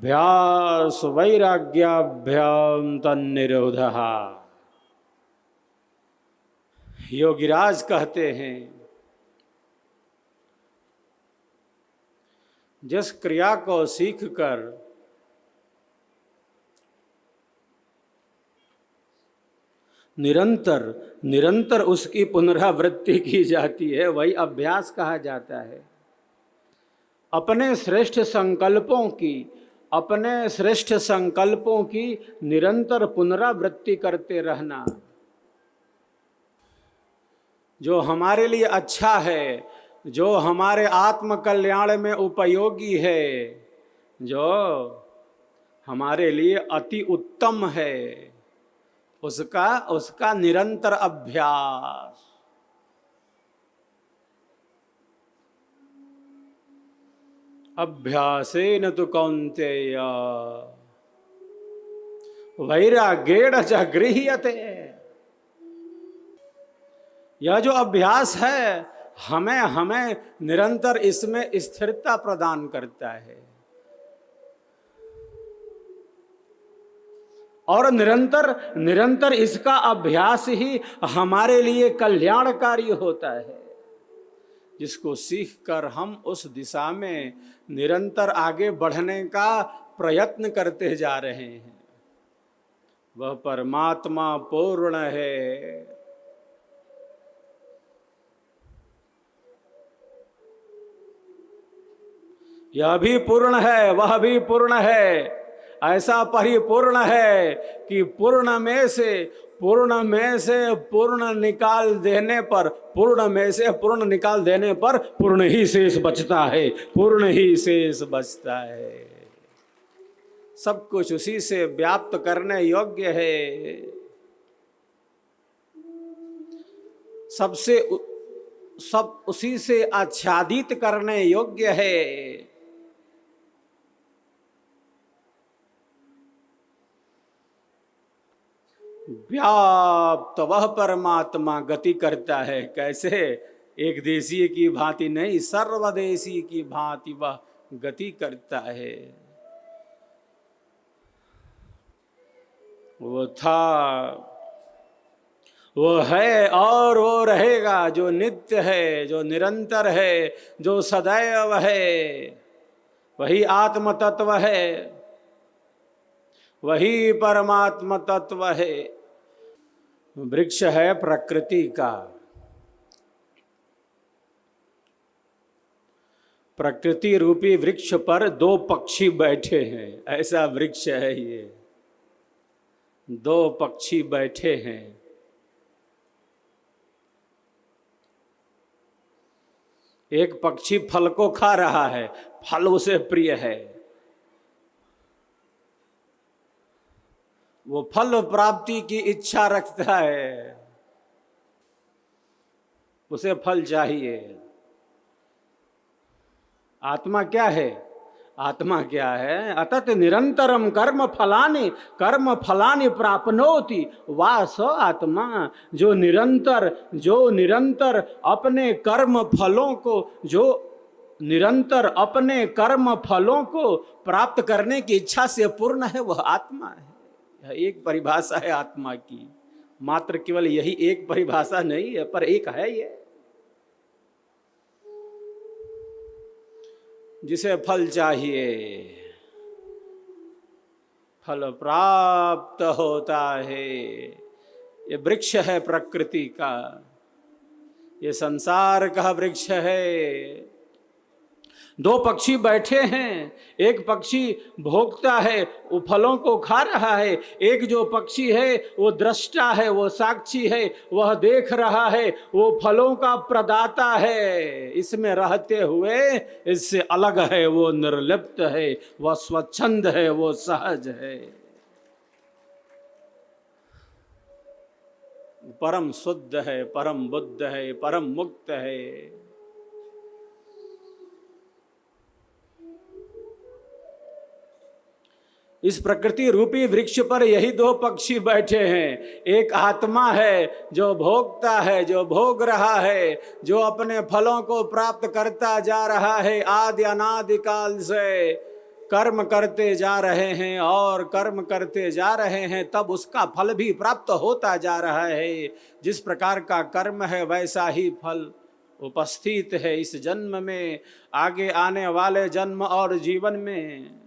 अभ्यास वैराग्याभ्याम तन्निरोधः। योगीराज कहते हैं, जिस क्रिया को सीखकर निरंतर उसकी पुनरावृत्ति की जाती है, वही अभ्यास कहा जाता है। अपने श्रेष्ठ संकल्पों की निरंतर पुनरावृत्ति करते रहना। जो हमारे लिए अच्छा है, जो हमारे आत्म कल्याण में उपयोगी है, जो हमारे लिए अति उत्तम है, उसका निरंतर अभ्यास। अभ्यासेन तु कौन्तेय वैराग्येण च गृह्यते। यह जो अभ्यास है हमें निरंतर इसमें स्थिरता प्रदान करता है और निरंतर इसका अभ्यास ही हमारे लिए कल्याणकारी होता है, जिसको सीखकर हम उस दिशा में निरंतर आगे बढ़ने का प्रयत्न करते जा रहे हैं। वह परमात्मा पूर्ण है। यह भी पूर्ण है, वह भी पूर्ण है। ऐसा परिपूर्ण है कि पूर्ण में से पूर्ण निकाल देने पर पूर्ण ही शेष बचता है, पूर्ण ही शेष बचता है। सब कुछ उसी से व्याप्त करने योग्य है। सब उसी से आच्छादित करने योग्य है। व्याप्त वह परमात्मा गति करता है। कैसे? एक देशीय की भांति नहीं, सर्वदेशी की भांति वह गति करता है। वो था, वो है और वो रहेगा, जो नित्य है, जो निरंतर है, जो सदैव है, वही आत्म तत्व है, वही परमात्मा तत्व है। वृक्ष है प्रकृति का। प्रकृति रूपी वृक्ष पर दो पक्षी बैठे हैं, ऐसा वृक्ष है ये। दो पक्षी बैठे हैं। एक पक्षी फल को खा रहा है, फल उसे प्रिय है, वो फल प्राप्ति की इच्छा रखता है, उसे फल चाहिए। आत्मा क्या है? आत्मा क्या है? अतत निरंतरम कर्म फलानि प्राप्नोति वा स आत्मा। जो निरंतर अपने कर्म फलों को प्राप्त करने की इच्छा से पूर्ण है, वह आत्मा है। यह एक परिभाषा है आत्मा की। मात्र केवल यही एक परिभाषा नहीं है, पर एक है ये। जिसे फल चाहिए, फल प्राप्त होता है। ये वृक्ष है प्रकृति का, ये संसार का वृक्ष है। दो पक्षी बैठे हैं, एक पक्षी भोगता है, वो फलों को खा रहा है। एक जो पक्षी है वो दृष्टा है, वो साक्षी है, वह देख रहा है, वो फलों का प्रदाता है। इसमें रहते हुए इससे अलग है, वो निर्लिप्त है, वह स्वच्छंद है, वो सहज है, परम शुद्ध है, परम बुद्ध है, परम मुक्त है। इस प्रकृति रूपी वृक्ष पर यही दो पक्षी बैठे हैं। एक आत्मा है जो भोगता है, जो भोग रहा है, जो अपने फलों को प्राप्त करता जा रहा है आदि अनादि काल से। कर्म करते जा रहे हैं और कर्म करते जा रहे हैं, तब उसका फल भी प्राप्त होता जा रहा है। जिस प्रकार का कर्म है वैसा ही फल उपस्थित है इस जन्म में, आगे आने वाले जन्म और जीवन में।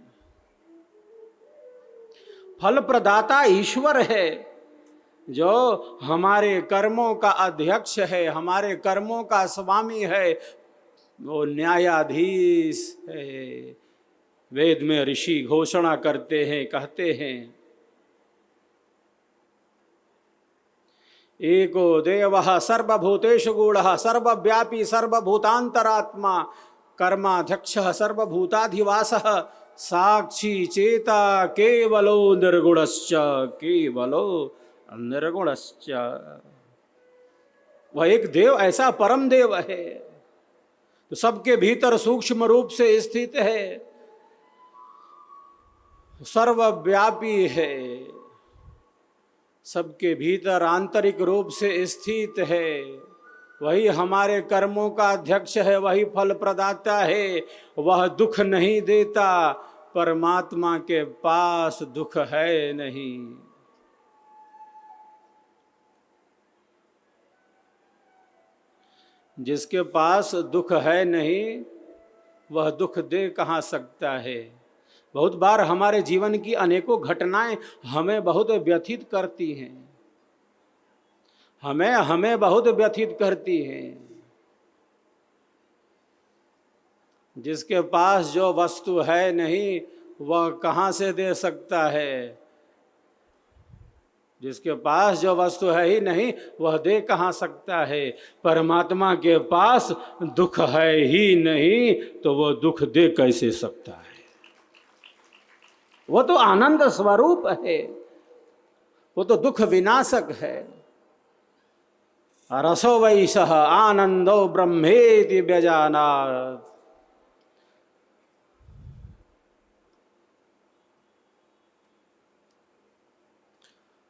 फल प्रदाता ईश्वर है, जो हमारे कर्मों का अध्यक्ष है, हमारे कर्मों का स्वामी है, वो न्यायाधीश है। वेद में ऋषि घोषणा करते हैं, कहते हैं, एको देवः सर्वभूतेषु गूढ़ः सर्वव्यापी सर्वभूतांतरात्मा कर्माध्यक्षः सर्वभूताधिवासः साक्षी चेता केवलो निर्गुणश्च केवलो निर्गुणश्च। वह एक देव ऐसा परम देव है तो सबके भीतर सूक्ष्म रूप से स्थित है, सर्वव्यापी है, सबके भीतर आंतरिक रूप से स्थित है। वही हमारे कर्मों का अध्यक्ष है, वही फल प्रदाता है। वह दुख नहीं देता, परमात्मा के पास दुख है नहीं। जिसके पास दुख है नहीं, वह दुख दे कहाँ सकता है। बहुत बार हमारे जीवन की अनेकों घटनाएं हमें बहुत व्यथित करती हैं, हमें बहुत व्यथित करती हैं। जिसके पास जो वस्तु है नहीं, वह कहाँ से दे सकता है। जिसके पास जो वस्तु है ही नहीं, वह दे कहाँ सकता है। परमात्मा के पास दुख है ही नहीं, तो वह दुख दे कैसे सकता है। वो तो आनंद स्वरूप है, वो तो दुख विनाशक है। रसो वै सः आनंदो ब्रह्मेति व्यजानात्।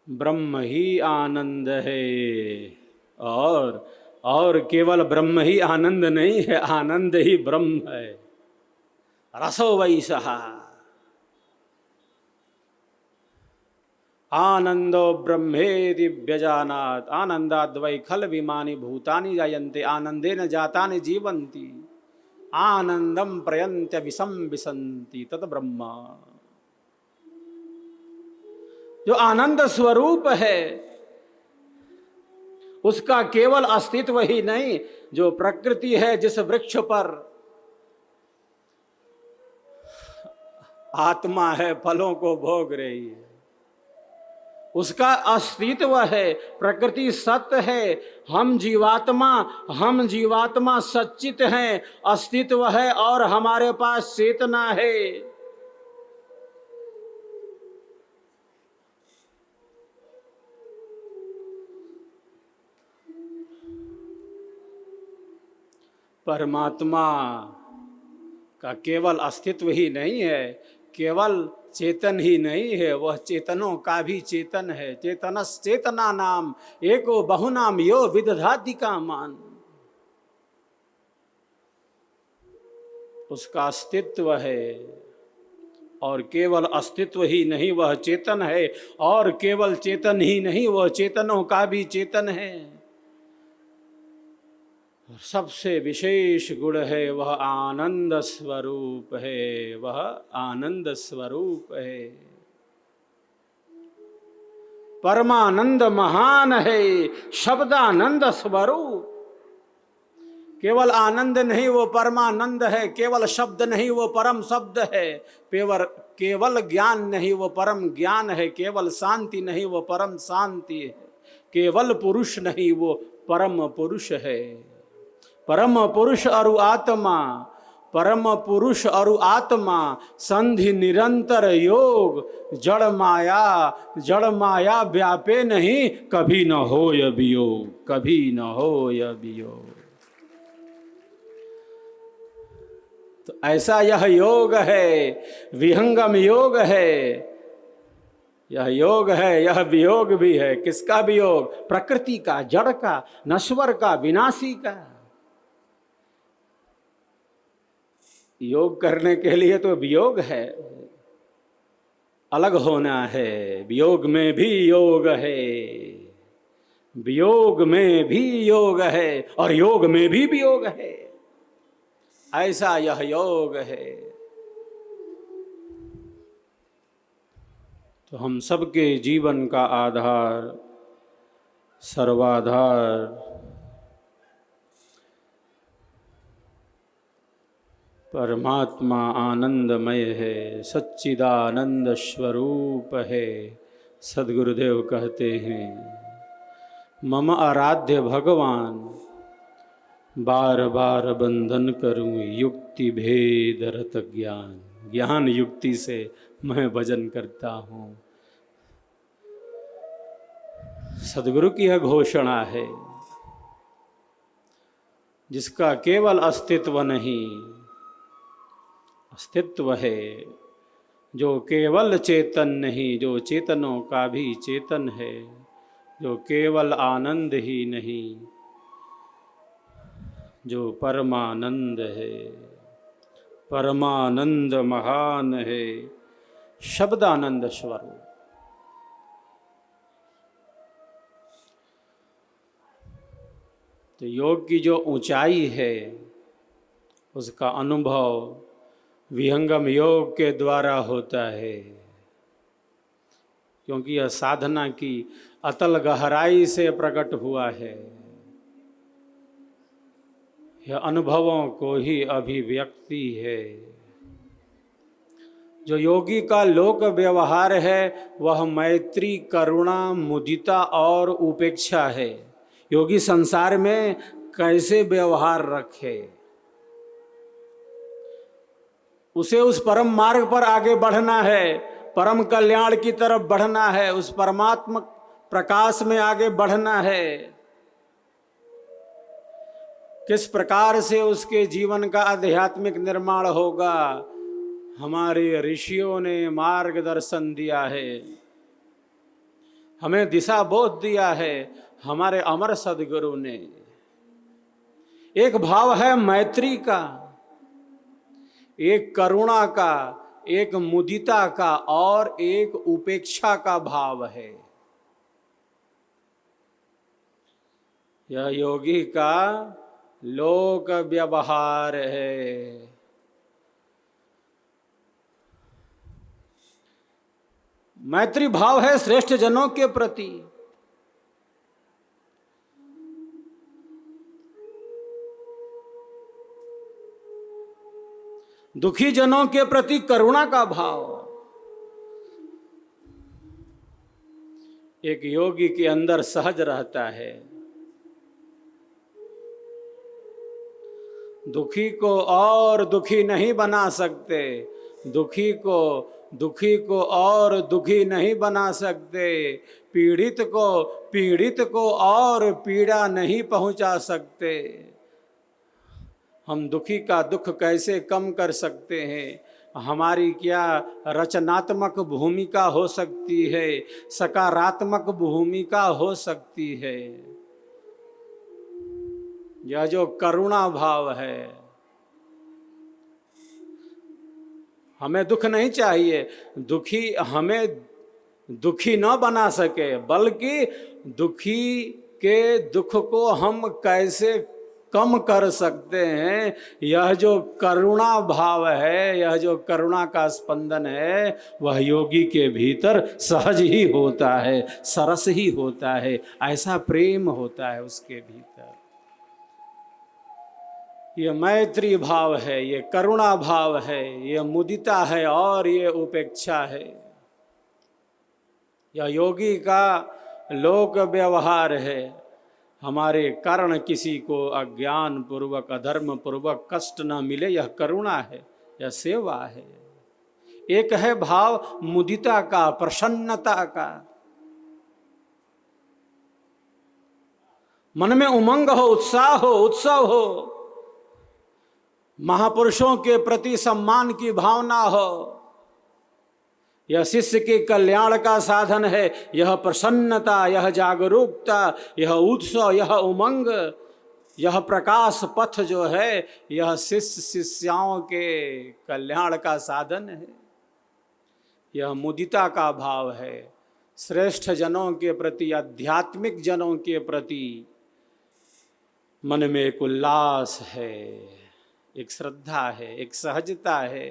ब्रह्म ही आनंद है, और केवल ब्रह्म ही आनंद नहीं है, आनंद ही ब्रह्म है। रसो वै सः आनंदो ब्रह्मेति व्यजानात्। आनंदाद् वै खल विमानि भूतानि जायन्ते आनंदेन जातानि जीवन्ति आनंदम प्रयन्त्य विषम विसन्ति तत् ब्रह्म। जो आनंद स्वरूप है, उसका केवल अस्तित्व ही नहीं, जो प्रकृति है, जिस वृक्ष पर आत्मा है, फलों को भोग रही है, उसका अस्तित्व है। प्रकृति सत्य है, हम जीवात्मा सच्चित हैं, अस्तित्व है, और हमारे पास चेतना है। परमात्मा का केवल अस्तित्व ही नहीं है, केवल चेतन ही नहीं है, वह चेतनों का भी चेतन है। चेतनस चेतना नाम एको बहुनाम यो विदधाति कामान। उसका अस्तित्व है, और केवल अस्तित्व ही नहीं, वह चेतन है, और केवल चेतन ही नहीं, वह चेतनों का भी चेतन है। सबसे विशेष गुण है, वह आनंद स्वरूप है, वह आनंद स्वरूप है। परमानंद महान है, शब्दानंद स्वरूप। केवल आनंद नहीं, वो परमानंद है। केवल शब्द नहीं, वो परम शब्द है। केवल ज्ञान नहीं, वो परम ज्ञान है। केवल शांति नहीं, वो परम शांति है। केवल पुरुष नहीं, वो परम पुरुष है। परम पुरुष और आत्मा, परम पुरुष और आत्मा संधि निरंतर योग। जड़ माया व्यापे नहीं, कभी न हो अभियोग, कभी न हो अभियोग। तो ऐसा यह योग है, विहंगम योग है। यह योग है, यह वियोग भी है। किसका वियोग? प्रकृति का, जड़ का, नश्वर का, विनाशी का। योग करने के लिए तो वियोग है, अलग होना है। वियोग में भी योग है, वियोग में भी योग है, और योग में भी वियोग है। ऐसा यह योग है। तो हम सबके जीवन का आधार, सर्वाधार परमात्मा आनंदमय है, सच्चिदानंद स्वरूप है। सद्गुरुदेव कहते हैं, मम आराध्य भगवान, बार बार बंधन करूं युक्ति भेद रत ज्ञान। ज्ञान युक्ति से मैं भजन करता हूँ। सद्गुरु की यह घोषणा है, जिसका केवल अस्तित्व नहीं, अस्तित्व है, जो केवल चेतन नहीं, जो चेतनों का भी चेतन है, जो केवल आनंद ही नहीं, जो परमानंद है। परमानंद महान है, शब्दानंद स्वरूप। तो योग की जो ऊंचाई है, उसका अनुभव विहंगम योग के द्वारा होता है, क्योंकि यह साधना की अतल गहराई से प्रकट हुआ है। यह अनुभवों को ही अभिव्यक्ति है। जो योगी का लोक व्यवहार है, वह मैत्री, करुणा, मुदिता और उपेक्षा है। योगी संसार में कैसे व्यवहार रखे, उसे उस परम मार्ग पर आगे बढ़ना है, परम कल्याण की तरफ बढ़ना है, उस परमात्मा प्रकाश में आगे बढ़ना है। किस प्रकार से उसके जीवन का आध्यात्मिक निर्माण होगा, हमारे ऋषियों ने मार्गदर्शन दिया है, हमें दिशा बोध दिया है हमारे अमर सद्गुरु ने। एक भाव है मैत्री का, एक करुणा का, एक मुदिता का, और एक उपेक्षा का भाव है। यह योगी का लोक व्यवहार है। मैत्री भाव है श्रेष्ठ जनों के प्रति। दुखी जनों के प्रति करुणा का भाव। एक योगी के अंदर सहज रहता है। दुखी को और दुखी नहीं बना सकते, दुखी को और दुखी नहीं बना सकते, पीड़ित को और पीड़ा नहीं पहुंचा सकते। हम दुखी का दुख कैसे कम कर सकते हैं? हमारी क्या रचनात्मक भूमिका हो सकती है, सकारात्मक भूमिका हो सकती है? यह जो करुणा भाव है, हमें दुख नहीं चाहिए, दुखी हमें दुखी न बना सके, बल्कि दुखी के दुख को हम कैसे कम कर सकते हैं, यह जो करुणा भाव है, यह जो करुणा का स्पंदन है, वह योगी के भीतर सहज ही होता है, सरस ही होता है, ऐसा प्रेम होता है उसके भीतर। ये मैत्री भाव है, ये करुणा भाव है, ये मुदिता है और ये उपेक्षा है। यह योगी का लोक व्यवहार है। हमारे कारण किसी को अज्ञान पूर्वक, अधर्म पूर्वक कष्ट न मिले, यह करुणा है, यह सेवा है। एक है भाव मुदिता का, प्रसन्नता का। मन में उमंग हो, उत्साह हो, उत्सव हो, महापुरुषों के प्रति सम्मान की भावना हो। यह शिष्य के कल्याण का साधन है। यह प्रसन्नता, यह जागरूकता, यह उत्सव, यह उमंग यह प्रकाश पथ जो है यह शिष्य शिष्याओं के कल्याण का साधन है। यह मुदिता का भाव है, श्रेष्ठ जनों के प्रति, आध्यात्मिक जनों के प्रति मन में एक उल्लास है, एक श्रद्धा है, एक सहजता है।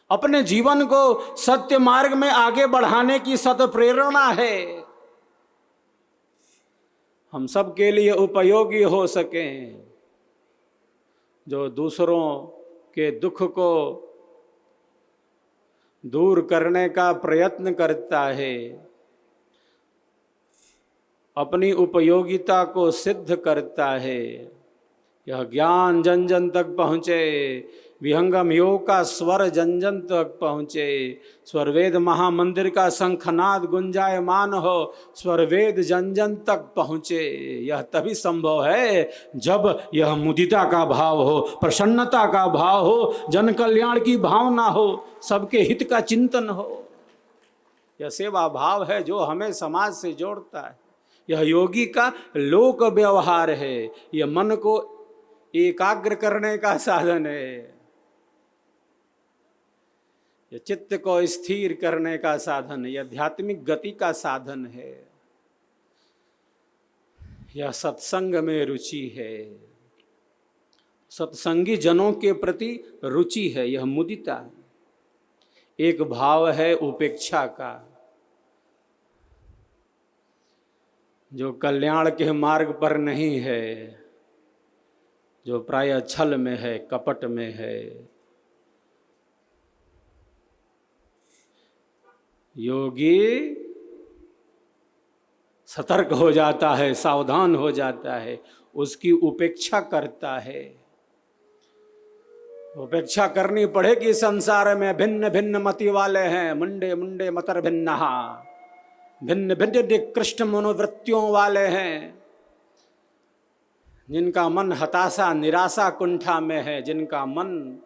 अपने जीवन को सत्य मार्ग में आगे बढ़ाने की सत प्रेरणा है, हम सब के लिए उपयोगी हो सकें। जो दूसरों के दुख को दूर करने का प्रयत्न करता है, अपनी उपयोगिता को सिद्ध करता है, यह ज्ञान जन जन तक पहुँचे, विहंगम योग का स्वर जन जन तक पहुँचे, स्वरवेद महामंदिर का शंखनाद गुंजायमान हो, स्वरवेद जन जन तक पहुँचे। यह तभी संभव है जब यह मुदिता का भाव हो, प्रसन्नता का भाव हो, जन कल्याण की भावना हो, सबके हित का चिंतन हो। यह सेवा भाव है जो हमें समाज से जोड़ता है। यह योगी का लोक व्यवहार है, यह मन को एकाग्र करने का साधन है, यह चित्त को स्थिर करने का साधन है, यह आध्यात्मिक गति का साधन है, यह सत्संग में रुचि है, सत्संगी जनों के प्रति रुचि है, यह मुदिता। एक भाव है उपेक्षा का, जो कल्याण के मार्ग पर नहीं है, जो प्रायः छल में है, कपट में है। योगी सतर्क हो जाता है, सावधान हो जाता है, उसकी उपेक्षा करता है। उपेक्षा करनी पड़ेगी। संसार में भिन्न भिन्न मति वाले हैं, मुंडे मुंडे मतर भिन्न, भिन्न भिन्न निकृष्ट मनोवृत्तियों वाले हैं, जिनका मन हताशा निराशा कुंठा में है, जिनका मन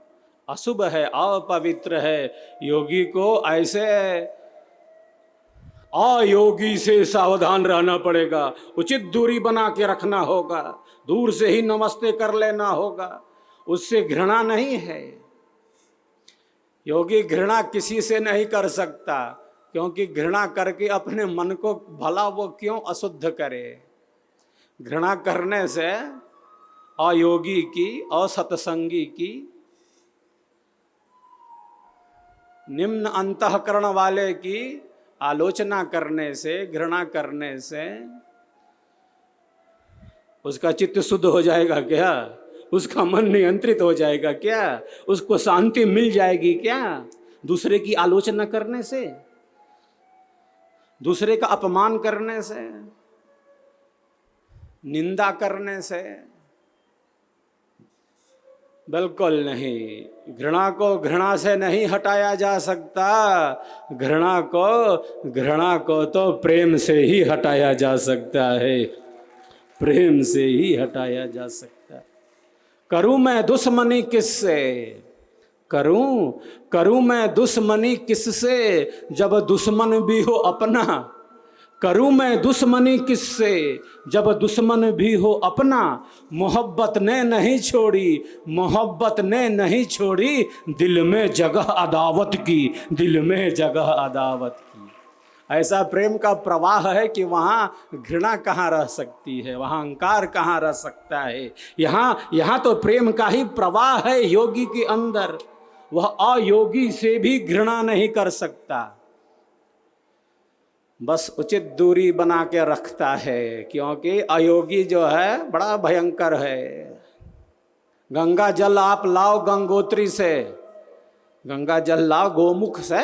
अशुभ है, अपवित्र है। योगी को ऐसे अयोगी से सावधान रहना पड़ेगा, उचित दूरी बना के रखना होगा, दूर से ही नमस्ते कर लेना होगा, उससे घृणा नहीं है। योगी घृणा किसी से नहीं कर सकता, क्योंकि घृणा करके अपने मन को भला वो क्यों अशुद्ध करे। घृणा करने से अयोगी की, असत्संगी की, निम्न अंतःकरण वाले की आलोचना करने से, घृणा करने से उसका चित्त शुद्ध हो जाएगा क्या? उसका मन नियंत्रित हो जाएगा क्या? उसको शांति मिल जाएगी क्या? दूसरे की आलोचना करने से, दूसरे का अपमान करने से, निंदा करने से? बिल्कुल नहीं। घृणा को घृणा से नहीं हटाया जा सकता, घृणा को तो प्रेम से ही हटाया जा सकता है, प्रेम से ही हटाया जा सकता है। करूं मैं दुश्मनी किससे, करूं मैं दुश्मनी किससे, जब दुश्मन भी हो अपना। करूं मैं दुश्मनी किससे, जब दुश्मन भी हो अपना। मोहब्बत ने नहीं छोड़ी, मोहब्बत ने नहीं छोड़ी, दिल में जगह अदावत की, दिल में जगह अदावत की। ऐसा प्रेम का प्रवाह है कि वहाँ घृणा कहाँ रह सकती है, वहाँ अहंकार कहाँ रह सकता है। यहाँ तो प्रेम का ही प्रवाह है योगी के अंदर। वह अयोगी से भी घृणा नहीं कर सकता, बस उचित दूरी बना के रखता है, क्योंकि अयोगी जो है बड़ा भयंकर है। गंगा जल आप लाओ गंगोत्री से, गंगा जल लाओ गोमुख से,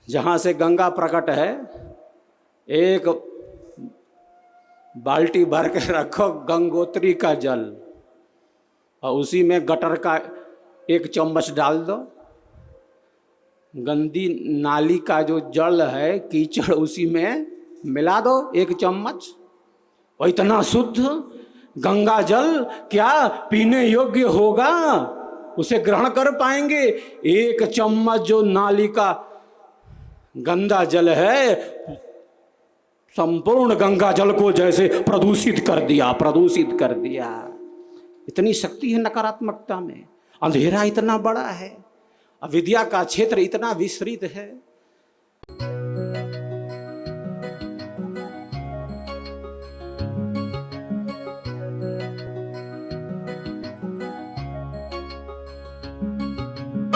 जहाँ से गंगा प्रकट है, एक बाल्टी भर के रखो गंगोत्री का जल, और उसी में गटर का एक चम्मच डाल दो। गंदी नाली का जो जल है, कीचड़, उसी में मिला दो एक चम्मच, और इतना शुद्ध गंगा जल क्या पीने योग्य होगा? उसे ग्रहण कर पाएंगे? एक चम्मच जो नाली का गंदा जल है, संपूर्ण गंगा जल को जैसे प्रदूषित कर दिया, प्रदूषित कर दिया। इतनी शक्ति है नकारात्मकता में। अंधेरा इतना बड़ा है, अविद्या का क्षेत्र इतना विस्तृत है।